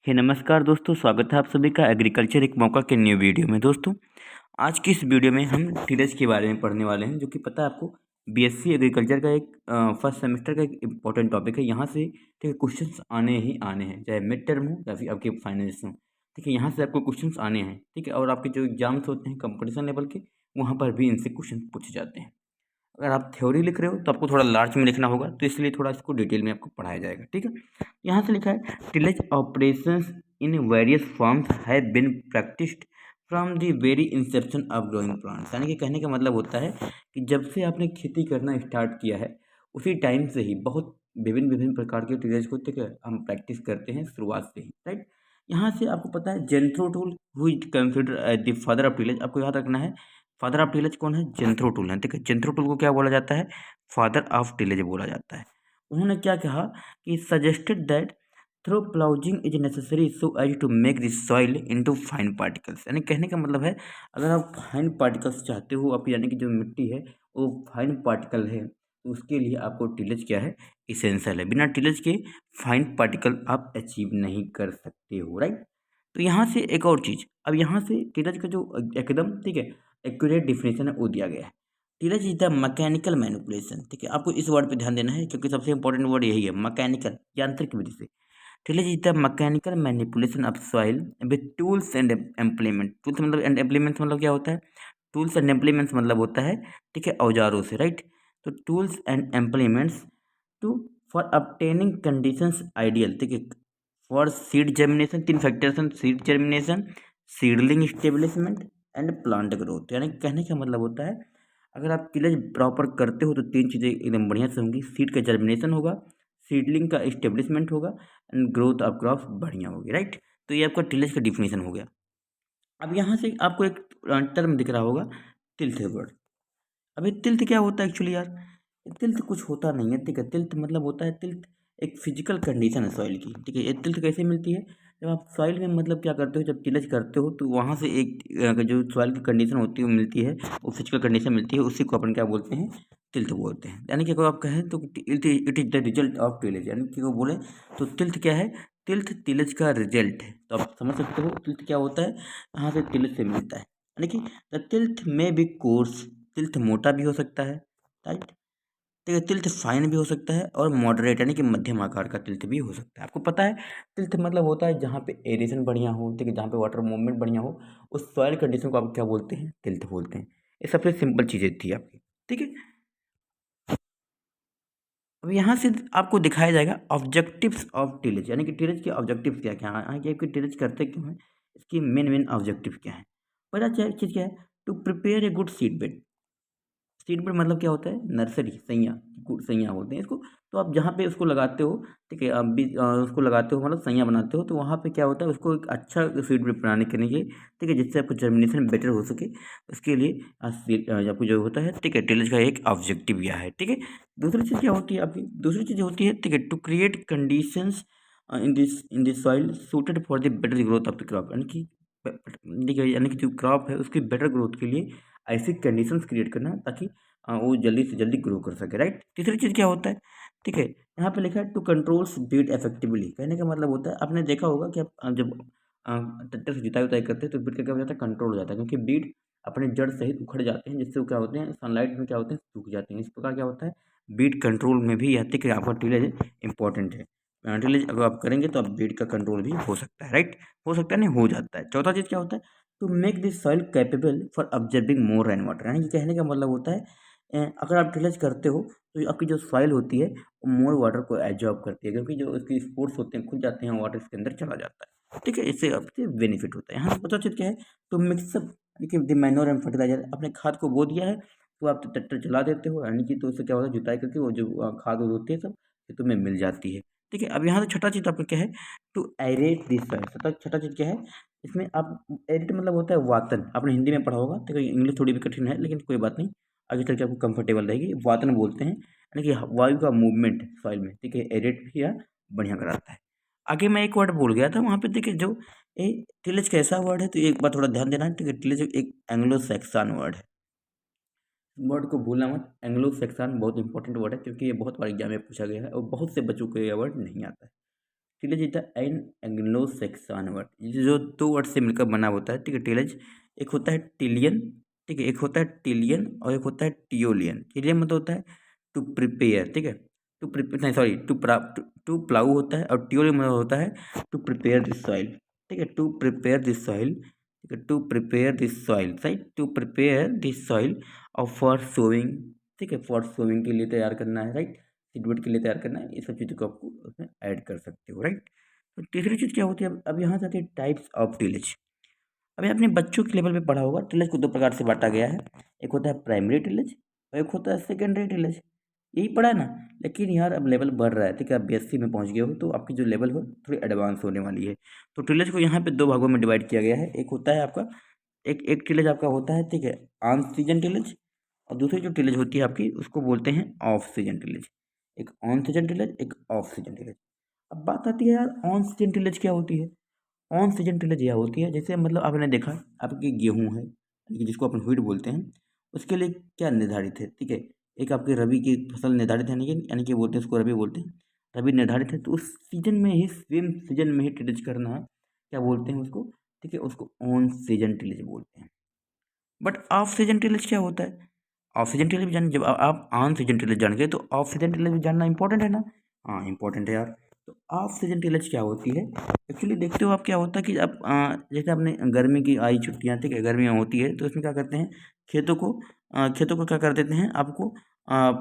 हे नमस्कार दोस्तों, स्वागत है आप सभी का एग्रीकल्चर एक मौका के न्यू वीडियो में। दोस्तों, आज की इस वीडियो में हम टीडीएस के बारे में पढ़ने वाले हैं, जो कि पता है आपको बीएससी एग्रीकल्चर का एक फर्स्ट सेमेस्टर का एक इम्पॉर्टेंट टॉपिक है। यहाँ से ठीक है क्वेश्चंस आने ही आने हैं, चाहे मिड टर्म हो या फिर आपके फाइनल्स हो। ठीक है, यहाँ से आपको क्वेश्चंस आने हैं। ठीक है, और आपके जो एग्जाम्स होते हैं कंपटीशन लेवल के, वहाँ पर भी इनसे क्वेश्चन पूछे जाते हैं। अगर आप थ्योरी लिख रहे हो तो आपको थोड़ा लार्ज में लिखना होगा, तो इसलिए थोड़ा इसको डिटेल में आपको पढ़ाया जाएगा। ठीक है, यहाँ से लिखा है tillage operations in various forms have been practised from the very inception of growing plants. यानी कि कहने का मतलब होता है कि जब से आपने खेती करना स्टार्ट किया है उसी टाइम से ही बहुत विभिन्न विभिन्न प्रकार के टिलेज को ठीक है हम प्रैक्टिस करते हैं शुरुआत से ही। राइट, यहाँ से आपको पता है Jethro Tull who is consider as the father of tillage. आपको याद रखना है फादर ऑफ टिलेज कौन है? जेंथ्रो टूल है। ठीक है, जेंथ्रो टूल को क्या बोला जाता है? फादर ऑफ टिलेज बोला जाता है। उन्होंने क्या कहा कि suggested that through ploughing is necessary so as to make the soil into fine particles. यानी कहने का मतलब है अगर आप फाइन पार्टिकल्स चाहते हो, आप यानी कि जो मिट्टी है वो फाइन पार्टिकल है, तो उसके लिए आपको टिलेज क्या है? इसेंशियल है। बिना टिलेज के फाइन पार्टिकल आप अचीव नहीं कर सकते हो। राइट, तो यहाँ से एक और चीज़, अब यहाँ से टिलेज का जो एकदम ठीक है एक्यूरेट डिफिनेशन है वो दिया गया है। Tillage is the mechanical manipulation. ठीक है, आपको इस वर्ड पे ध्यान देना है क्योंकि सबसे इंपॉर्टेंट वर्ड यही है, मैकेनिकल, यांत्रिक विधि से। Tillage is the mechanical manipulation of soil with tools and implement. Tools मतलब एंड इम्प्लीमेंट्स मतलब क्या होता है? टूल्स एंड इम्प्लीमेंट्स मतलब होता है ठीक है औजारों से। राइट, तो tools and implements to for obtaining conditions ideal. ठीक है, फॉर सीड जर्मिनेशन, तीन फैक्टर्स हैं: seed germination, seedling establishment and plant growth. यानी कहने का मतलब होता है अगर आप टिलेज प्रॉपर करते हो तो तीन चीज़ें एकदम बढ़िया से होंगी। सीड का जर्मिनेशन होगा, सीडलिंग का स्टेब्लिशमेंट होगा एंड ग्रोथ ऑफ क्रॉप बढ़िया होगी। राइट, तो ये आपका टिलेज का डिफिनेशन हो गया। अब यहाँ से आपको एक टर्म दिख रहा होगा, टिल्थ वर्ड। अभी टिल्थ क्या होता है एक्चुअली यार? टिल्थ कुछ होता नहीं है। ठीक है, टिल्थ मतलब होता है, टिल्थ एक फिजिकल कंडीशन है सॉइल की। ठीक है, ये टिल्थ कैसे मिलती है? जब आप सॉइल में मतलब क्या करते हो, जब टिलेज करते हो तो वहाँ से एक जो सॉइल की कंडीशन होती है वो मिलती है, वो फिजिकल कंडीशन मिलती है, उसी को अपन क्या बोलते हैं? टिल्थ बोलते हैं। यानी कि अगर आप कहें तो it is the result of tillage, यानी कि वो बोले तो टिल्थ क्या है? टिल्थ टिलेज का रिजल्ट है। तो आप समझ सकते हो टिल्थ क्या होता है, यहाँ से टिलेज से मिलता है। यानी कि द टिल्थ में बी कोर्स, टिल्थ मोटा भी हो सकता है। राइट, ठीक है, टिल्थ फाइन भी हो सकता है और मॉडरेट यानी कि मध्यम आकार का टिल्थ भी हो सकता है। आपको पता है टिल्थ मतलब होता है जहाँ पे एरेशन बढ़िया हो, ठीक है, जहाँ पे वाटर मूवमेंट बढ़िया हो, उस सॉइल कंडीशन को आप क्या बोलते हैं? टिल्थ बोलते हैं। ये सबसे सिंपल चीज़ें थी आपकी। ठीक है, अब यहाँ से आपको दिखाया जाएगा ऑब्जेक्टिव्स ऑफ टिलेज, यानी कि टिलेज के ऑब्जेक्टिव्स क्या क्या हैं, कि आपकी टिलेज करते क्यों हैं, इसकी मेन ऑब्जेक्टिव क्या है। पहला चीज़ क्या है? To prepare a good seed bed. Seed bed मतलब क्या होता है? नर्सरी, सैया, सैया बोलते हैं इसको। तो आप जहाँ पे उसको लगाते हो, ठीक है, आप भी उसको लगाते हो मतलब सैया बनाते हो, तो वहाँ पे क्या होता है उसको एक अच्छा सीड बेड बनाने के लिए, ठीक है, जिससे आपको जर्मिनेशन बेटर हो सके, उसके लिए आपको जो होता है ठीक है टिलेज का एक ऑब्जेक्टिव यह है। ठीक है, दूसरी चीज़ क्या होती है आपकी? दूसरी चीज़ होती है ठीक है to create conditions in this soil suited for the better growth of the crop. यानी कि ठीक है, यानी कि जो क्रॉप है उसकी बेटर ग्रोथ के लिए ऐसी कंडीशंस क्रिएट करना ताकि वो जल्दी से जल्दी ग्रो कर सके। राइट, तीसरी चीज़ क्या होता है? ठीक है, यहाँ पे लिखा है टू कंट्रोल्स बीट इफेक्टिवली। कहने का मतलब होता है आपने देखा होगा कि आप जब ट्रैक्टर से जुताई उताई करते हैं तो बीट का क्या हो जाता है? कंट्रोल हो जाता है, क्योंकि बीट अपने जड़ सहित उखड़ जाते हैं, जिससे वो क्या होते हैं? सनलाइट में क्या होते हैं? सूख जाते हैं। इस प्रकार क्या होता है? बीट कंट्रोल में भी यह ठीक है आपका टिलेज इंपॉर्टेंट है। टिलेज अगर आप करेंगे तो आप बीट का कंट्रोल भी हो सकता है। राइट, हो सकता है नहीं, हो जाता है। चौथा चीज़ क्या होता है? To make this soil capable for observing more rain water. यानी कि कहने का मतलब होता है अगर आप टिलेज करते हो तो आपकी जो सॉइल होती है वो मोर वाटर को एब्जॉर्ब करती है, क्योंकि जो उसकी स्पोर्ट्स होते हैं खुल जाते हैं, वाटर इसके अंदर चला जाता है। ठीक है, इससे आपके बेनिफिट होता है। यहाँ पता चीज़ क्या है? टू मिक्सअप, यानी कि मैन्योर एंड फर्टिलाइजर। अपने खाद को बो दिया है तो आप ट्रैक्टर चला देते हो, यानी कि तो उससे क्या होता है? जुताई करके वो जो खाद होती है सब ये तुम्हें मिल जाती है। ठीक है, अब यहाँ से छठा चीज़ आपका क्या है? To aerate this soil. छठा चीज़ क्या है इसमें? आप एडिट मतलब होता है वातन, आपने हिंदी में पढ़ा होगा, तो इंग्लिश थोड़ी भी कठिन है लेकिन कोई बात नहीं, आगे चल के आपको कंफर्टेबल रहेगी। वातन बोलते हैं, यानी कि वायु का मूवमेंट सॉइल में, ठीक है, एडिट भी या बढ़िया कराता है। आगे मैं एक वर्ड भूल गया था वहाँ पे, देखिए जो ये टिलेज कैसा वर्ड है, तो एक बार थोड़ा ध्यान देना है। ठीक है, टिलेज एक एंग्लो सैक्सन वर्ड है, वर्ड को भूलना मत। एंग्लो सैक्सन बहुत इंपॉर्टेंट वर्ड है क्योंकि ये बहुत बार एग्जाम में पूछा गया है और बहुत से बच्चों को ये वर्ड नहीं आता है। Tillage is the an Anglo section word, जो दो वर्ड से मिलकर बना होता है, ठीक है। टिलेज एक होता है टिलियन, ठीक है, एक होता है टिलियन और एक होता है टियोलियन। टिलियन मतलब होता है टू प्रिपेयर, ठीक है, टू प्रिपेयर नहीं सॉरी टू प्लाउ होता है, और टियोलियन मतलब होता है टू प्रिपेयर दिस सॉइल, ठीक है, टू प्रिपेयर दिस सॉइल, ठीक है, to prepare this soil, right, to prepare this soil और फॉर सोइंग, ठीक है, फॉर सोइंग के लिए तैयार करना है, राइट, सीडबेड के लिए तैयार करना है, ये सब चीज़ों को आपको उसमें ऐड कर सकते हो, राइट। तो तीसरी चीज़ क्या होती है, अब यहाँ से आती है टाइप्स ऑफ टिलेज। अभी आपने बच्चों के लेवल पे पढ़ा होगा, टिलेज को दो प्रकार से बांटा गया है, एक होता है प्राइमरी टिलेज और एक होता है सेकेंडरी टिलेज, यही पढ़ा है ना। लेकिन यार अब लेवल बढ़ रहा है, ठीक है, आप BSc में पहुंच गए हो तो आपकी जो लेवल हो थोड़ी एडवांस होने वाली है। तो टिलेज को यहाँ पे दो भागों में डिवाइड किया गया है, एक होता है आपका एक एक टिलेज आपका होता है, ठीक है, ऑन सीजन टिलेज, और दूसरी जो टिलेज होती है आपकी उसको बोलते हैं ऑफ सीजन टिलेज। एक ऑन सीजन टिलेज, एक ऑफ सीजन टिलेज। अब बात आती है यार ऑन सीजन टिलेज क्या होती है। ऑन सीजन टिलेज यह होती है, जैसे मतलब आपने देखा आपकी गेहूं है, यानी कि जिसको अपन व्हीट बोलते हैं, उसके लिए क्या निर्धारित है, ठीक है, एक आपकी रबी की फसल निर्धारित है, यानी कि बोलते हैं उसको रबी बोलते हैं, रबी निर्धारित है, तो उस सीजन में ही सेम सीजन में ही टिलेज करना है, क्या बोलते हैं उसको, ठीक है, उसको ऑन सीजन टिलेज बोलते हैं। बट ऑफ सीजन टिलेज क्या होता है, ऑफ सीजन टिलेज भी जान, जब आप ऑन सीजन टिलेज जान गए तो ऑफ सीजन टिलेज भी जानना इंपॉर्टेंट है ना। हाँ इंपॉर्टेंट है यार। तो ऑफ सीजन टिलेज क्या होती है, एक्चुअली देखते हो आप क्या होता है कि अब जैसे आपने गर्मी की आई छुट्टियाँ, ठीक है, गर्मियाँ होती है तो इसमें क्या करते हैं, खेतों को क्या कर देते हैं, आपको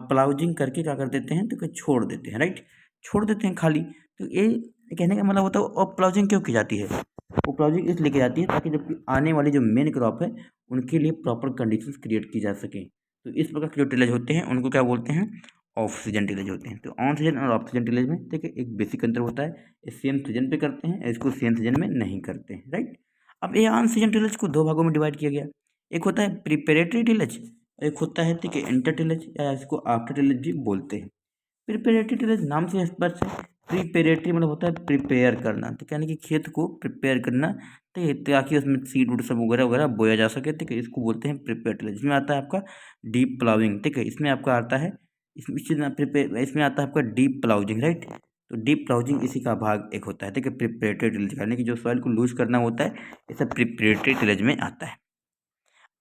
प्लाउजिंग करके क्या कर देते हैं, तो छोड़ देते हैं, राइट, छोड़ देते हैं खाली। तो ये कहने का मतलब होता है, और प्लाउजिंग क्यों की जाती है, वो प्लाउजिंग इसलिए की जाती है ताकि जब आने वाली जो मेन क्रॉप है उनके लिए प्रॉपर कंडीशंस क्रिएट की जा सके। तो इस प्रकार के जो टिलेज होते हैं उनको क्या बोलते हैं, ऑफ सीजन टिलेज होते हैं। तो ऑन सीजन और ऑफ सीजन टिलेज में देखिए एक बेसिक अंतर होता है, ये सेम सीजन पे करते हैं, इसको सेम सीजन में नहीं करते हैं, राइट। अब ये ऑन सीजन टिलेज को दो भागों में डिवाइड किया गया, एक होता है प्रिपेरेटरी टिलेज, एक होता है, ठीक है, इंटर टिलेज, या इसको आफ्टर टिलेज भी बोलते हैं। प्रिपेरेटरी टिलेज नाम से स्पष्ट है, प्रिपेरेटरी मतलब होता है प्रिपेयर करना, तो यानी कि खेत को प्रिपेयर करना, ठीक है, ताकि उसमें सीड वुड सब वगैरह वगैरह बोया जा सके, ठीक है, इसको बोलते हैं प्रिपेयर टिलेज। इसमें आता है आपका डीप प्लाउइंग, ठीक है, इसमें आपका आता है इसमें आता है आपका डीप प्लाउजिंग, राइट। तो डीप प्लाउजिंग इसी का भाग एक होता है, ठीक है, प्रिपरेटरी टिलेज, यानी कि जो सॉइल को लूज करना होता है, ये सब प्रिपरेटरी टिलेज में आता है।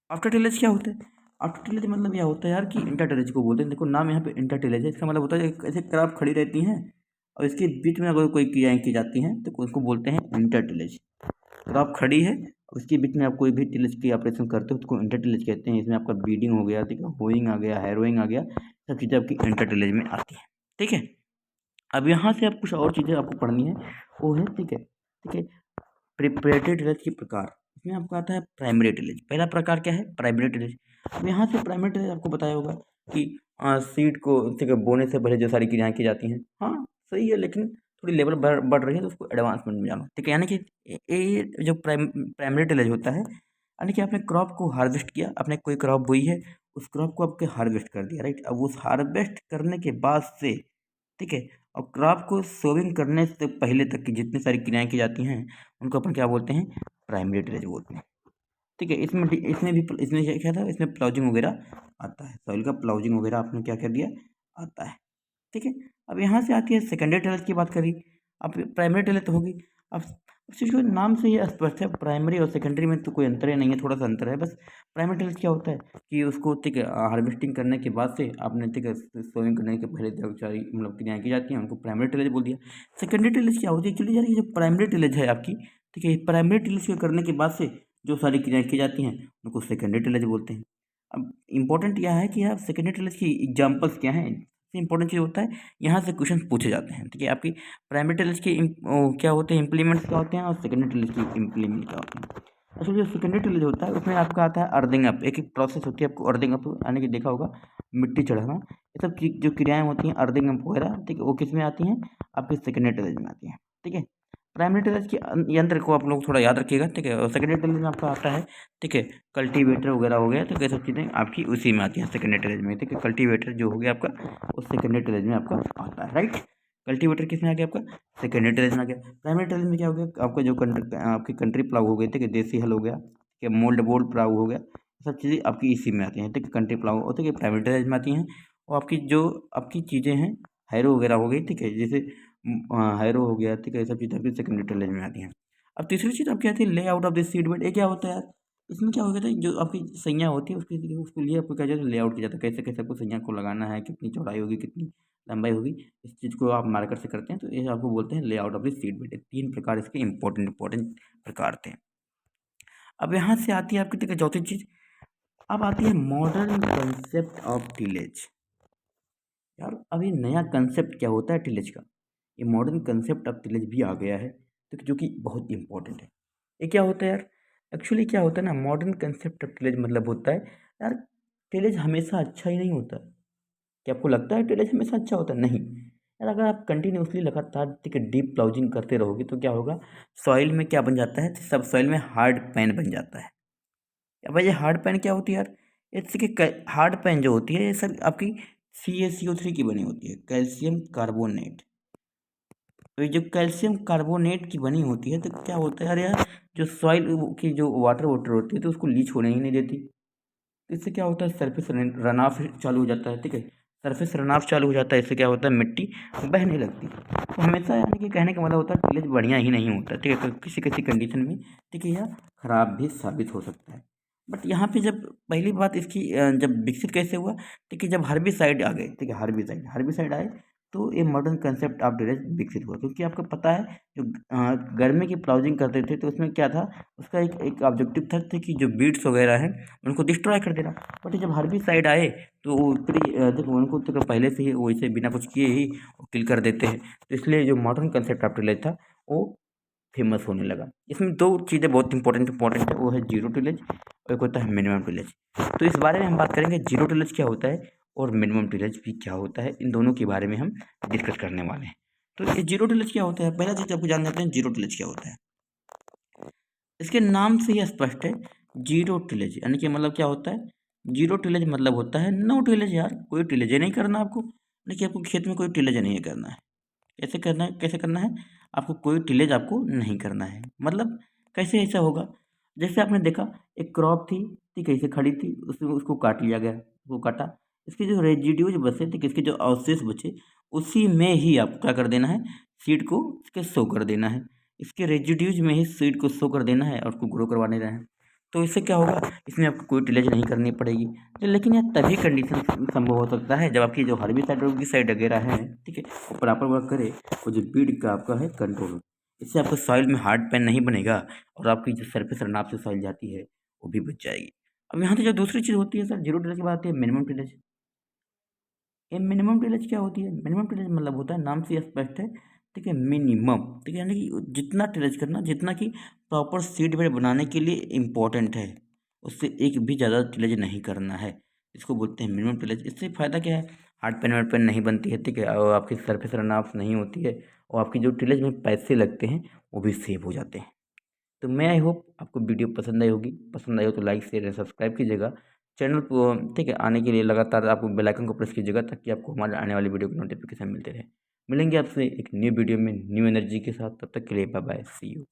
आफ्टर टिलेज क्या होता है, आफ्टर टिलेज मतलब यह होता है यार कि इंटर टिलेज को बोलते हैं, देखो नाम यहाँ पे इंटर टिलेज है, इसका मतलब होता है ऐसे क्रॉप खड़ी रहती हैं और इसके बीच में अगर कोई क्रियाएँ की जाती हैं तो उसको बोलते हैं इंटर टिलेज। क्रॉप खड़ी है, उसके बीच में आप कोई भी टिलेज की ऑपरेशन करते हो तो उसको इंटर टिलेज कहते हैं। इसमें आपका बीडिंग हो गया, ठीक है, होइंग आ गया, हैरोइंग आ गया, सब चीज़ें आपकी इंटर टिलेज में आती हैं, ठीक है। अब यहाँ से आप कुछ और चीज़ें आपको पढ़नी है, वो है, ठीक है, प्रिपरेटरी टिलेज के प्रकार। इसमें आपको आता है प्राइमरी टिलेज। पहला प्रकार क्या है, प्राइमरी टिलेज। अब यहाँ से प्राइमरी टिलेज आपको बताया होगा कि सीड को, ठीक है, बोने से पहले जो सारी क्रियाएँ की जाती हैं, हाँ सही है, लेकिन थोड़ी लेवल बढ़ रही है तो उसको एडवांसमेंट में जाना, ठीक है, यानी कि ये जो प्राइमरी टिलेज होता है, यानी कि आपने क्रॉप को हार्वेस्ट किया, आपने कोई क्रॉप बोई है, उस क्रॉप को आपके हार्वेस्ट कर दिया, राइट। अब उस हार्वेस्ट करने के बाद से, ठीक है, और क्रॉप को सोविंग करने से पहले तक की जितनी सारी क्रियाएँ की जाती हैं उनको अपन क्या बोलते हैं, प्राइमरी टिलेज बोलते हैं, ठीक है। इसमें क्या था, इसमें प्लाउजिंग वगैरह आता है, सॉइल का प्लाउजिंग वगैरह आपने क्या कर दिया, आता है, ठीक है। अब यहाँ से आती है सेकेंडरी टिलेज की बात करी। अब प्राइमरी टिलेज तो होगी, अब उस चीज़ को नाम से ही स्पष्ट है, प्राइमरी और सेकेंडरी में तो कोई अंतर ही नहीं है, थोड़ा सा अंतर है बस। प्राइमरी टिलेज क्या होता है कि उसको, ठीक है, हार्वेस्टिंग करने के बाद से आपने, ठीक है, सोइंग करने के पहले जो सारी मतलब क्रियाएँ की जाती हैं उनको प्राइमरी टिलेज बोल दिया। सेकेंडरी टिलेज क्या होती है, एक्चुअली यार ये जो प्राइमरी टिलेज है आपकी, ठीक है, प्राइमरी टिलेज को करने के बाद से जो सारी क्रियाएँ की जाती हैं उनको सेकेंडरी टिलेज बोलते हैं। अब इम्पोर्टेंट यह है कि आप सेकेंडरी टिलेज की एग्जाम्पल्स क्या हैं, इंपॉर्टेंट चीज़ होता है, यहाँ से क्वेश्चन पूछे जाते हैं, ठीक है। आपकी प्राइमरी टिलेज के क्या होते हैं, इम्प्लीमेंट्स क्या होते हैं, और सेकेंडरी टिलेज की इम्प्लीमेंट क्या होते हैं। अच्छा, जो सेकेंडरी टिलेज होता है उसमें आपका आता है अर्थिंग अप, एक प्रोसेस होती है, आपको अर्थिंग अप यानी कि देखा होगा मिट्टी चढ़ाना, ये सब जो क्रियाएँ होती हैं अर्थिंग अप वगैरह, ठीक है, वो किस में आती हैं, आपके सेकेंडरी टिलेज में आती हैं, ठीक है। प्राइमरी टिलेज के यंत्र को आप लोग थोड़ा याद रखिएगा, ठीक है, और सेकेंडरी टिलेज में आपका आता है, ठीक है, कल्टीवेटर वगैरह हो गया, तो ये सब चीज़ें आपकी उसी में आती हैं सेकेंडरी टिलेज में, ठीक है। कल्टीवेटर जो हो गया आपका वो सेकेंडरी टिलेज में आपका आता है, राइट। कल्टीवेटर किस में आ गया, आपका सेकेंडरी टिलेज में आ गया। प्राइमरी टिलेज में क्या हो गया, आपका जो आपकी कंट्री प्लाऊ हो गई, ठीक है, देसी हल हो गया, ठीक है, मोल्ड बोल्ड प्लाऊ हो गया, सब चीज़ें आपकी इसी में आती हैं, ठीक है, कंट्री प्लाऊ और, ठीक है, प्राइमरी टिलेज में आती हैं। और आपकी जो आपकी चीज़ें हैं, हैरो वगैरह हो गई, ठीक है, जैसे हैरो हो गया, ठीक है, ये सब चीज़ आपकी सेकेंडरी टिलेज में आती हैं। अब तीसरी चीज़ आपकी आती है layout of the seed bed. ये क्या होता है यार? इसमें क्या हो गया था, जो आपकी सैया होती है उसके लिए आपको क्या जाता है, लेआउट किया जाता है, कैसे कैसे आपको सैया को लगाना है, कितनी चौड़ाई होगी, कितनी लंबाई होगी, इस चीज़ को आप मार्कर से करते हैं, तो ये आपको बोलते हैं layout of the seed bed. 3 प्रकार इसके इंपॉर्टेंट प्रकार थे। अब यहाँ से आती है आपकी, ठीक है, चौथी चीज़। अब आती है मॉडर्न कंसेप्ट ऑफ टिलेज। यार अब ये नया कंसेप्ट क्या होता है टिलेज का, ये मॉडर्न कंसेप्ट ऑफ टिलेज भी आ गया है, तो जो कि बहुत इंपॉर्टेंट है। ये क्या होता है यार? एक्चुअली क्या होता है ना, मॉडर्न कंसेप्ट ऑफ टिलेज मतलब होता है यार, टिलेज हमेशा अच्छा ही नहीं होता। क्या आपको लगता है टिलेज हमेशा अच्छा होता है? नहीं यार, अगर आप कंटिन्यूसली लगातार, ठीक है, डीप प्लाउजिंग करते रहोगे तो क्या होगा, सॉइल में क्या बन जाता है, सब सॉइल में हार्ड पैन बन जाता है। अब ये हार्ड पेन क्या होती है यार? इससे कि हार्ड पेन जो होती है ये सर आपकी CaCO3 की बनी होती है, कैल्शियम कार्बोनेट। तो ये जो कैल्शियम कार्बोनेट की बनी होती है तो क्या होता है यार, जो सॉइल की जो वाटर होती है तो उसको लीच होने ही नहीं देती। तो इससे क्या होता है, सरफेस रन ऑफ चालू हो जाता है, ठीक है, सरफेस रन ऑफ चालू हो जाता है। इससे क्या होता है, मिट्टी बहने लगती है। तो हमेशा यानी कि कहने का मतलब होता है टिलेज बढ़िया ही नहीं होता, ठीक है, तो किसी किसी कंडीशन में, ठीक है, यह खराब भी साबित हो सकता है। बट यहाँ पे जब पहली बात इसकी जब विकसित कैसे हुआ, ठीक है, जब हर्बिसाइड आ गए, ठीक है, हर्बिसाइड आए तो ये मॉडर्न कंसेप्ट ऑफ टिलेज विकसित हुआ। क्योंकि आपको पता है जो गर्मी की प्लाउजिंग करते थे तो उसमें क्या था, उसका एक एक ऑब्जेक्टिव था कि जो बीड्स वगैरह हैं उनको डिस्ट्रॉय कर देना। बट जब हर्बिसाइड आए तो देखो उनको तो पहले से ही वैसे बिना कुछ किए ही किल कर देते हैं। तो इसलिए जो मॉडर्न कंसेप्ट ऑफ टिलेज था वो फेमस होने लगा। इसमें 2 चीज़ें बहुत इंपॉर्टेंट है, वो है जीरो टिलेज और एक होता है मिनिमम टिलेज। तो इस बारे में हम बात करेंगे जीरो टिलेज क्या होता है और मिनिमम टिलेज भी क्या होता है, इन दोनों के बारे में हम डिस्कस करने वाले हैं। तो ये जीरो टिलेज क्या होता है, पहला चीज़ आपको जान जाते हैं जीरो टिलेज क्या होता है। इसके नाम से ही स्पष्ट है, जीरो टिलेज यानी कि मतलब क्या होता है, जीरो टिलेज मतलब होता है नो टिलेज। यार कोई टिलेज नहीं करना आपको, यानी कि आपको खेत में कोई टिलेज नहीं करना है। कैसे करना है, आपको कोई टिलेज आपको नहीं करना है। मतलब कैसे ऐसा होगा, जैसे आपने देखा एक क्रॉप थी, ठीक है, इसे खड़ी थी, उसमें उसको काट लिया गया, उसको काटा, इसके जो रेजिड्यूज बचे, ठीक है, इसके जो अवशेष बचे उसी में ही आपको क्या कर देना है, सीड को इसके सो कर देना है। इसके रेजिड्यूज में ही सीड को सो कर देना है और उसको ग्रो करवाने देना है। तो इससे क्या होगा, इसमें आपको कोई टिलेज नहीं करनी पड़ेगी। तो लेकिन यह तभी कंडीशन संभव हो सकता है जब आपकी जो हर्बिसाइड की साइड वगैरह है, ठीक है, वो प्रॉपर वर्क करे, वो जो बीड का आपका है कंट्रोल हो। इससे आपको सॉइल में हार्ड पैन नहीं बनेगा और आपकी जो सरफेस रन ऑफ से सॉइल जाती है वो भी बच जाएगी। अब यहाँ से जो दूसरी चीज़ होती है सर, जीरो टिलेज की बात है, मिनिमम टिलेज। ये मिनिमम टिलेज क्या होती है, मिनिमम टिलेज मतलब होता है, नाम से स्पष्ट है, ठीक है, मिनिमम, ठीक है, यानी कि जितना टिलेज करना जितना कि प्रॉपर सीड बेड बनाने के लिए इम्पोर्टेंट है, उससे एक भी ज़्यादा टिलेज नहीं करना है। इसको बोलते हैं मिनिमम टिलेज। इससे फ़ायदा क्या है, हार्ड पेन वर्ड पेन नहीं बनती है, ठीक है, और आपकी सरफेस रन ऑफ नहीं होती है, और आपकी जो टिलेज में पैसे लगते हैं वो भी सेव हो जाते हैं। तो मैं आई होप आपको वीडियो पसंद आई होगी। पसंद आई हो तो लाइक शेयर एंड सब्सक्राइब कीजिएगा चैनल को, ठीक है, आने के लिए लगातार आपको बेल आइकन को प्रेस कीजिएगा ताकि आपको हमारे आने वाली वीडियो के नोटिफिकेशन मिलते रहे। मिलेंगे आपसे एक न्यू वीडियो में न्यू एनर्जी के साथ, तब तक के लिए बाय बाय, सी यू।